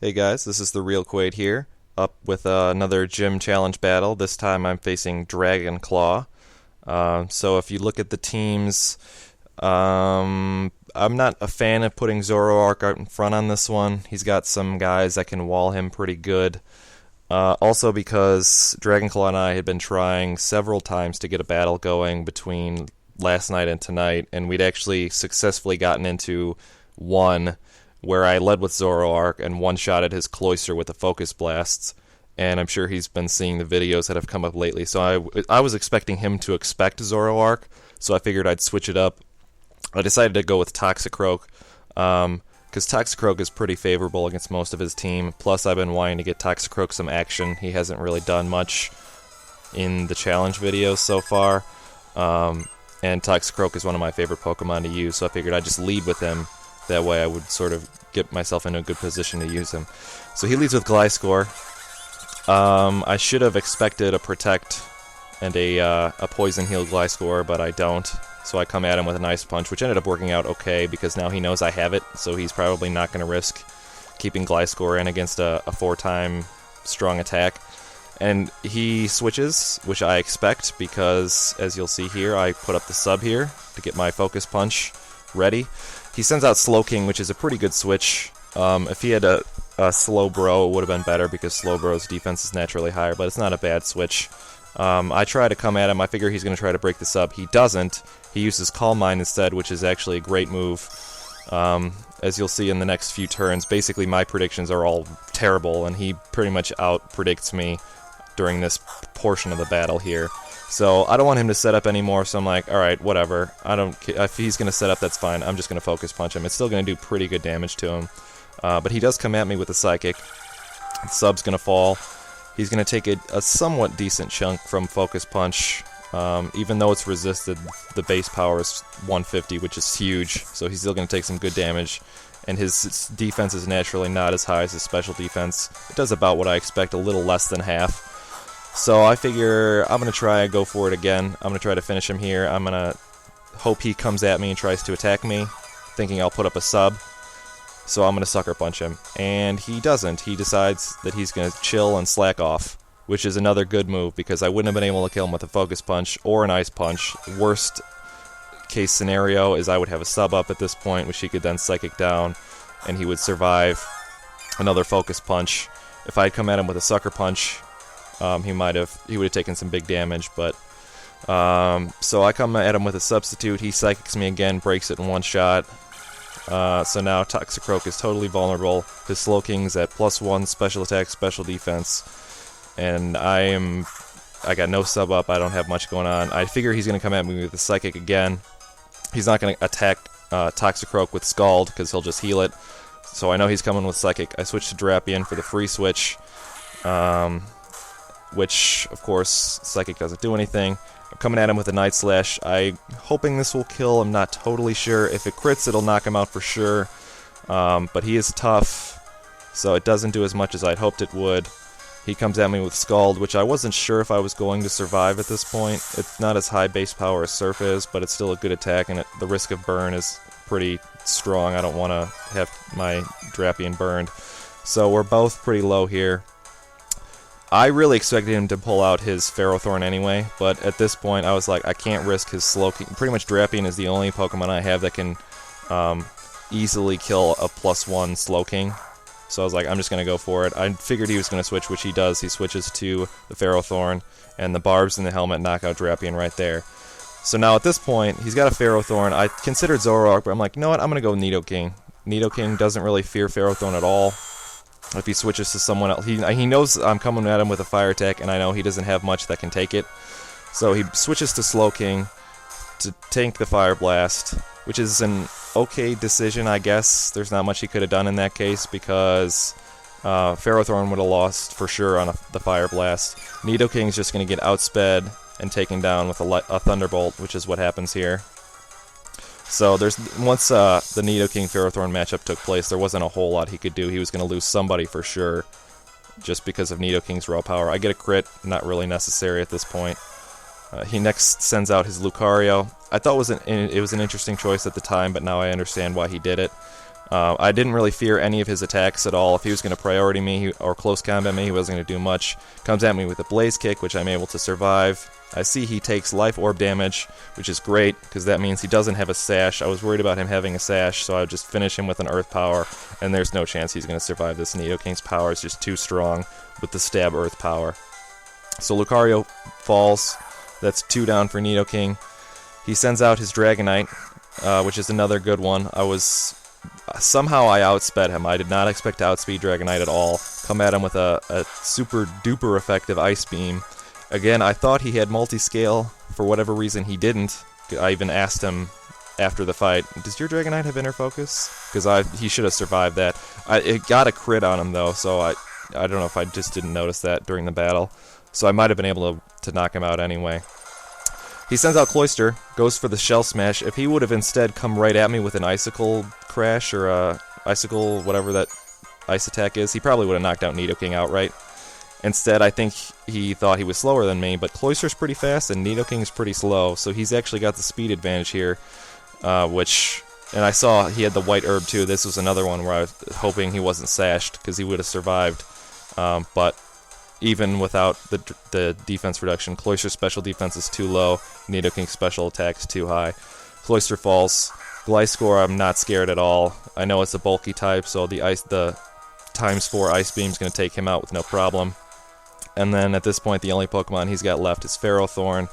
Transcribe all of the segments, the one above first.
Hey guys, this is the Real Quaid here, up with another gym challenge battle. This time I'm facing Dragon Claw. So if you look at the teams, I'm not a fan of putting Zoroark out in front on this one. He's got some guys that can wall him pretty good. Also because Dragonclaw and I had been trying several times to get a battle going between last night and tonight, and we'd actually successfully gotten into one where I led with Zoroark and one-shotted his Cloyster with the Focus Blasts, and I'm sure he's been seeing the videos that have come up lately, so I was expecting him to expect Zoroark, so I figured I'd switch it up. I decided to go with Toxicroak, because Toxicroak is pretty favorable against most of his team, plus I've been wanting to get Toxicroak some action. He hasn't really done much in the challenge videos so far, and Toxicroak is one of my favorite Pokemon to use, so I figured I'd just lead with him. That way I would sort of get myself in a good position to use him. So he leads with Gliscor. I should have expected a Protect and a Poison Heal Gliscor, but I don't. So I come at him with an Ice Punch, which ended up working out okay because now he knows I have it, so he's probably not going to risk keeping Gliscor in against a 4-time strong attack. And he switches, which I expect because, as you'll see here, I put up the sub here to get my Focus Punch ready. He sends out Slowking, which is a pretty good switch. If he had a Slowbro, it would have been better because Slowbro's defense is naturally higher, but it's not a bad switch. I try to come at him. I figure he's going to try to break this up. He doesn't. He uses Calm Mind instead, which is actually a great move. As you'll see in the next few turns, basically my predictions are all terrible, and he pretty much out-predicts me during this portion of the battle here. So I don't want him to set up anymore, so I'm like, alright, whatever. I don't if he's going to set up, that's fine. I'm just going to Focus Punch him. It's still going to do pretty good damage to him. But he does come at me with a Psychic. Sub's going to fall. He's going to take a somewhat decent chunk from Focus Punch. Even though it's resisted, the base power is 150, which is huge. So he's still going to take some good damage. And his defense is naturally not as high as his special defense. It does about what I expect, a little less than half. So I figure I'm going to try and go for it again. I'm going to try to finish him here. I'm going to hope he comes at me and tries to attack me, thinking I'll put up a sub. So I'm going to Sucker Punch him. And he doesn't. He decides that he's going to chill and slack off, which is another good move because I wouldn't have been able to kill him with a Focus Punch or an Ice Punch. Worst case scenario is I would have a sub up at this point, which he could then Psychic down, and he would survive another Focus Punch. If I had come at him with a Sucker Punch, he would have taken some big damage, but so I come at him with a substitute. He Psychics me again, breaks it in one shot. So now Toxicroak is totally vulnerable. His Slowking's at +1 special attack, special defense, and I got no sub up. I don't have much going on. I figure he's going to come at me with a Psychic again. He's not going to attack Toxicroak with Scald because he'll just heal it. So I know he's coming with Psychic. I switch to Drapion for the free switch. Which, of course, Psychic doesn't do anything. I'm coming at him with a Night Slash. I'm hoping this will kill. I'm not totally sure. If it crits, it'll knock him out for sure. But he is tough, so it doesn't do as much as I'd hoped it would. He comes at me with Scald, which I wasn't sure if I was going to survive at this point. It's not as high base power as Surf is, but it's still a good attack, and the risk of burn is pretty strong. I don't want to have my Drapion burned. So we're both pretty low here. I really expected him to pull out his Ferrothorn anyway, but at this point I was like, I can't risk his Slowking. Pretty much Drapion is the only Pokemon I have that can easily kill a +1 Slowking. So I was like, I'm just going to go for it. I figured he was going to switch, which he does. He switches to the Ferrothorn, and the barbs in the helmet knock out Drapion right there. So now at this point, he's got a Ferrothorn. I considered Zoroark, but I'm like, you know what, I'm going to go Nidoking. Nidoking doesn't really fear Ferrothorn at all. If he switches to someone else, he knows I'm coming at him with a fire attack, and I know he doesn't have much that can take it. So he switches to Slowking to tank the Fire Blast, which is an okay decision, I guess. There's not much he could have done in that case because Ferrothorn would have lost for sure on the Fire Blast. Nidoking's just going to get outsped and taken down with a Thunderbolt, which is what happens here. So once the Nidoking Ferrothorn matchup took place, there wasn't a whole lot he could do. He was going to lose somebody for sure, just because of Nidoking's raw power. I get a crit, not really necessary at this point. He next sends out his Lucario. I thought it was an interesting choice at the time, but now I understand why he did it. I didn't really fear any of his attacks at all. If he was going to priority me or close combat me, he wasn't going to do much. Comes at me with a Blaze Kick, which I'm able to survive. I see he takes Life Orb damage, which is great, because that means he doesn't have a Sash. I was worried about him having a Sash, so I would just finish him with an Earth Power, and there's no chance he's going to survive this. Nidoking's power is just too strong with the Stab Earth Power. So Lucario falls. That's 2 down for Nidoking. He sends out his Dragonite, which is another good one. Somehow I outsped him. I did not expect to outspeed Dragonite at all. Come at him with a super duper effective Ice Beam. Again, I thought he had multi-scale. For whatever reason, he didn't. I even asked him after the fight, does your Dragonite have Inner Focus? Because he should have survived that. It got a crit on him, though, so I don't know if I just didn't notice that during the battle. So I might have been able to knock him out anyway. He sends out Cloyster, goes for the Shell Smash. If he would have instead come right at me with an Icicle Crash or a Icicle, whatever that Ice attack is, he probably would have knocked out Nidoking outright. Instead, I think he thought he was slower than me, but Cloyster's pretty fast and Nidoking's pretty slow, so he's actually got the speed advantage here, and I saw he had the White Herb too. This was another one where I was hoping he wasn't sashed, because he would have survived, but even without the defense reduction, Cloyster's special defense is too low, Nidoking's special attack is too high. Cloyster falls. Gliscor, I'm not scared at all. I know it's a bulky type, so the ×4 Ice Beam is going to take him out with no problem. And then at this point, the only Pokemon he's got left is Ferrothorn.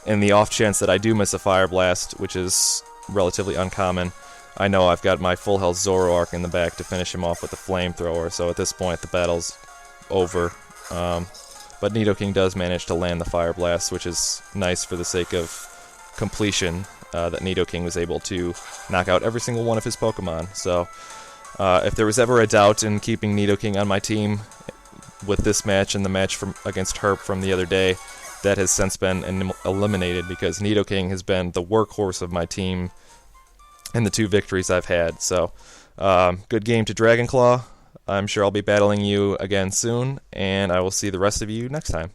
In the off chance that I do miss a Fire Blast, which is relatively uncommon, I know I've got my full health Zoroark in the back to finish him off with a Flamethrower, so at this point the battle's over. But Nidoking does manage to land the Fire Blast, which is nice for the sake of completion, that Nidoking was able to knock out every single one of his Pokemon. So if there was ever a doubt in keeping Nidoking on my team with this match and the match against Herp from the other day, that has since been eliminated, because Nidoking has been the workhorse of my team in the 2 victories I've had. So good game to Dragonclaw. I'm sure I'll be battling you again soon, and I will see the rest of you next time.